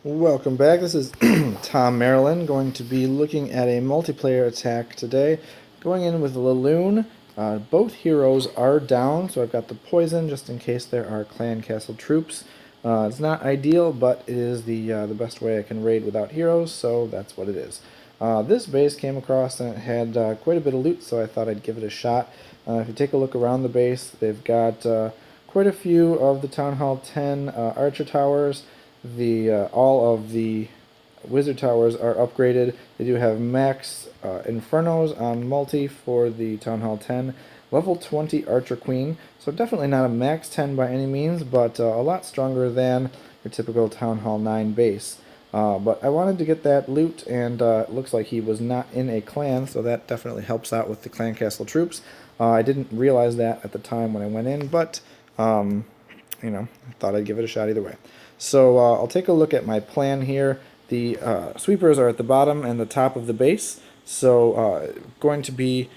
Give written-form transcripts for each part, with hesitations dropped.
Welcome back. This is Tom Maryland, going to be looking at a multiplayer attack today. Going in with laloon. Both heroes are down, so I've got the poison just in case there are clan castle troops. It's not ideal, but it is the best way I can raid without heroes, so that's what it is. This base came across and it had quite a bit of loot, so I thought I'd give it a shot. If you take a look around the base, they've got quite a few of the Town Hall 10 archer towers. All of the wizard towers are upgraded. They do have max infernos on multi for the Town Hall 10. Level 20 Archer Queen, so definitely not a max 10 by any means, but a lot stronger than your typical Town Hall 9 base. But I wanted to get that loot, and it looks like he was not in a clan, so that definitely helps out with the clan castle troops. I didn't realize that at the time when I went in, but I thought I'd give it a shot either way. So I'll take a look at my plan here. The sweepers are at the bottom and the top of the base, so going to be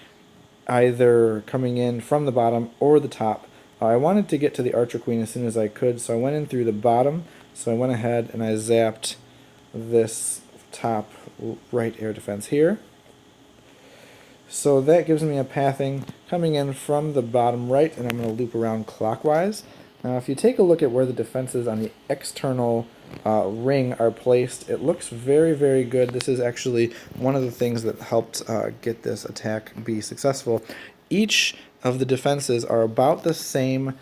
either coming in from the bottom or the top. I wanted to get to the Archer Queen as soon as I could, so I went in through the bottom. So I went ahead and I zapped this top right air defense here. So that gives me a pathing coming in from the bottom right, and I'm going to loop around clockwise. Now if you take a look at where the defenses on the external ring are placed, it looks very, very good. This is actually one of the things that helped get this attack be successful. Each of the defenses are about the same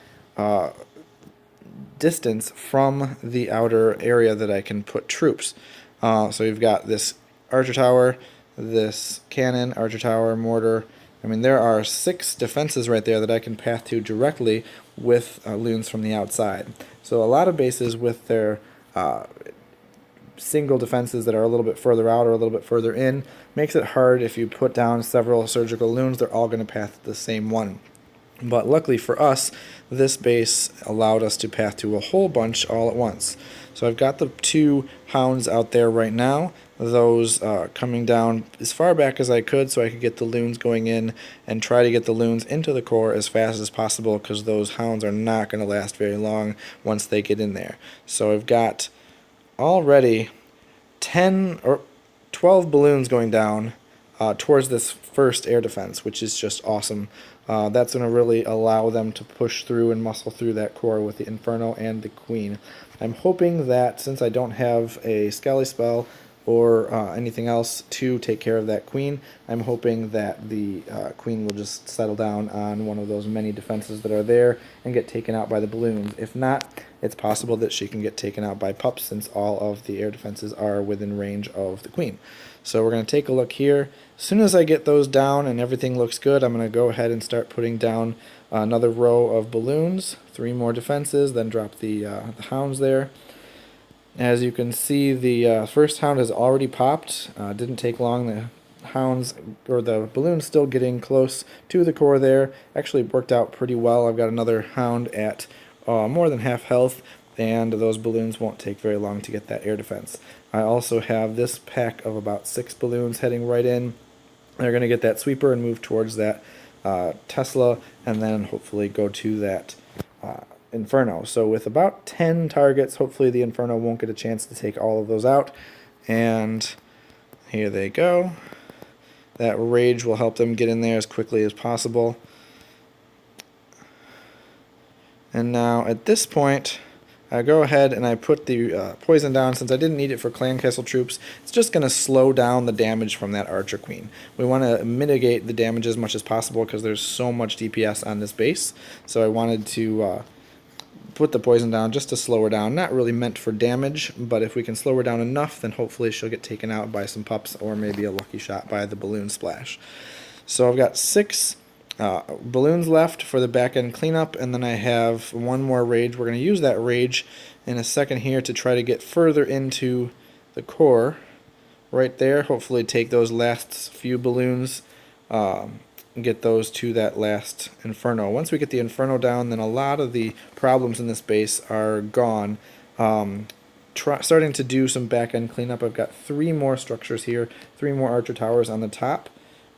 distance from the outer area that I can put troops. So you've got this archer tower, this cannon, archer tower, mortar. I mean, there are 6 defenses right there that I can path to directly with loons from the outside. So a lot of bases with their single defenses that are a little bit further out or a little bit further in makes it hard. If you put down several surgical loons, they're all going to path the same one. But luckily for us, this base allowed us to path to a whole bunch all at once. So I've got the 2 hounds out there right now, those coming down as far back as I could so I could get the loons going in and try to get the loons into the core as fast as possible, because those hounds are not going to last very long once they get in there. So I've got already 10 or 12 balloons going down towards this first air defense, which is just awesome. That's going to really allow them to push through and muscle through that core with the Inferno and the Queen. I'm hoping that since I don't have a Skelly spell or anything else to take care of that Queen, I'm hoping that the Queen will just settle down on one of those many defenses that are there and get taken out by the balloons. If not, it's possible that she can get taken out by pups, since all of the air defenses are within range of the Queen. So we're going to take a look here. As soon as I get those down and everything looks good, I'm going to go ahead and start putting down another row of balloons, 3 more defenses, then drop the hounds there. As you can see, the first hound has already popped. Didn't take long. The hounds, or the balloons, still getting close to the core there. Actually worked out pretty well. I've got another hound at more than half health, and those balloons won't take very long to get that air defense. I also have this pack of about 6 balloons heading right in. They're going to get that sweeper and move towards that Tesla, and then hopefully go to that Inferno. So with about 10 targets, hopefully the Inferno won't get a chance to take all of those out. And here they go. That rage will help them get in there as quickly as possible. And now at this point, I go ahead and I put the poison down. Since I didn't need it for clan castle troops, it's just going to slow down the damage from that Archer Queen. We want to mitigate the damage as much as possible because there's so much DPS on this base. So I wanted to put the poison down just to slow her down. Not really meant for damage, but if we can slow her down enough, then hopefully she'll get taken out by some pups, or maybe a lucky shot by the balloon splash. So I've got 6 balloons left for the back end cleanup, and then I have 1 more rage. We're going to use that rage in a second here to try to get further into the core right there. Hopefully take those last few balloons, get those to that last Inferno. Once we get the Inferno down, then a lot of the problems in this base are gone. Starting to do some back end cleanup. I've got 3 more structures here, 3 more archer towers on the top.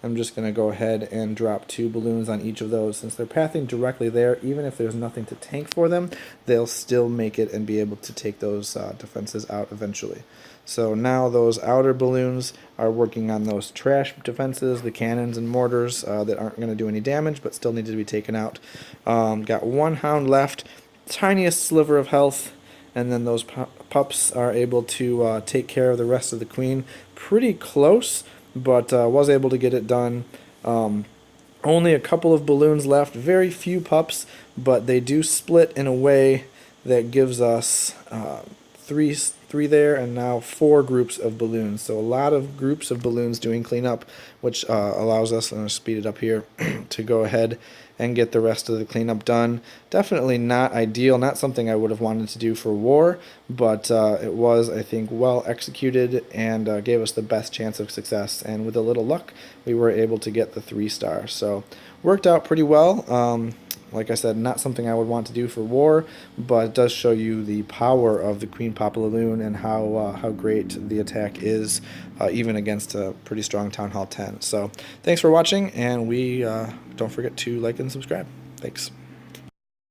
I'm just going to go ahead and drop 2 balloons on each of those. Since they're pathing directly there, even if there's nothing to tank for them, they'll still make it and be able to take those defenses out eventually. So now those outer balloons are working on those trash defenses, the cannons and mortars that aren't going to do any damage but still need to be taken out. Got 1 hound left, tiniest sliver of health, and then those pups are able to take care of the rest of the queen. Pretty close, but was able to get it done. Only a couple of balloons left, very few pups, but they do split in a way that gives us three there, and now 4 groups of balloons. So a lot of groups of balloons doing cleanup, which allows us, I'm going to speed it up here, to go ahead and get the rest of the cleanup done. Definitely not ideal, not something I would have wanted to do for war, but it was, I think, well executed and gave us the best chance of success. And with a little luck, we were able to get the 3-star. So worked out pretty well. Like I said, not something I would want to do for war, but it does show you the power of the Queen Papa Laloon and how great the attack is, even against a pretty strong Town Hall 10. So thanks for watching, and don't forget to like and subscribe. Thanks.